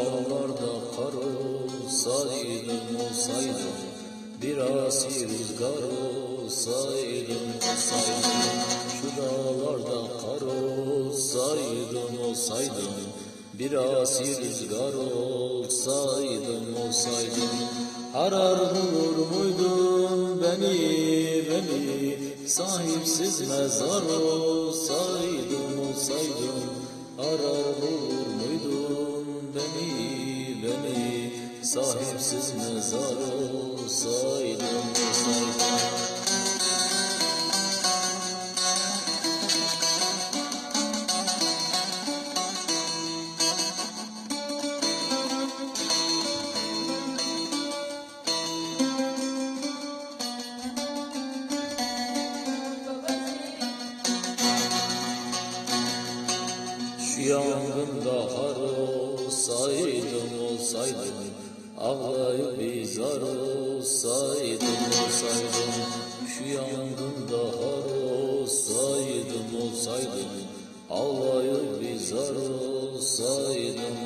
dağlarda kar olsaydım, bir asi rüzgar olsaydım. Şu dağlarda kar olsaydım, bir asi rüzgar olsaydım. Arar bulur muydun beni, sahipsiz mezar olsaydım. Arar bulur muydun beni, sahipsiz mezar olsaydım. Şu yangında har olsaydım, ağlayıp bizar olsaydım. Şu yangında har olsaydım, ağlayıp bizar olsaydım.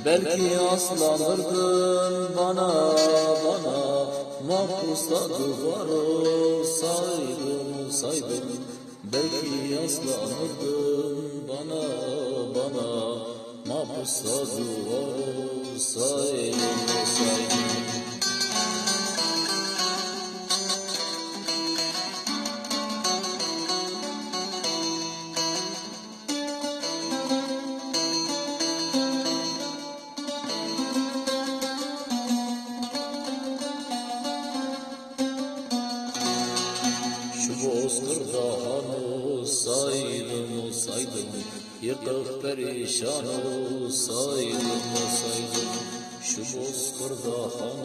Belki aslanırdın bana, mahpusta duvar olsaydım. Belki yaslanırdın bana, mahpusta duvar olsaydım. Şu bozkırda han olsaydım, yıkık perişan olsaydım. Şu bozkırda han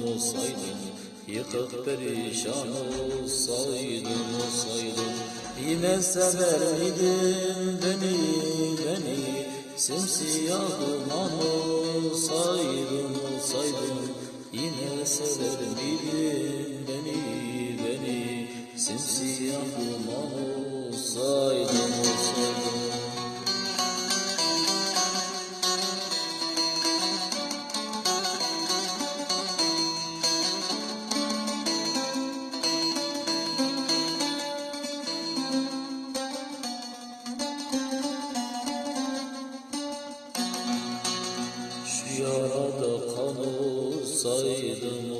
olsaydım, yıkık perişan olsaydım. Yine sever miydin beni, simsiyah duman olsaydım. Yine sever miydin beni, simsiyah duman olsaydım. Şu yarada kan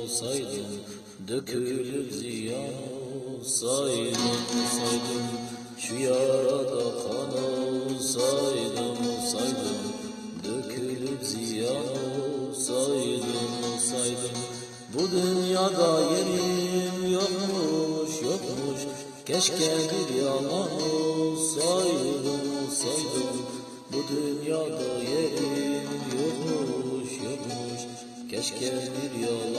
olsaydım, dökülüp ziyan olsaydım. Şu yarada kan olsaydım, dökülüp ziyan olsaydım. Bu dünyada yerim yokmuş, keşke bir yalan olsaydım. Bu dünyada yerim yokmuş, keşke bir yalan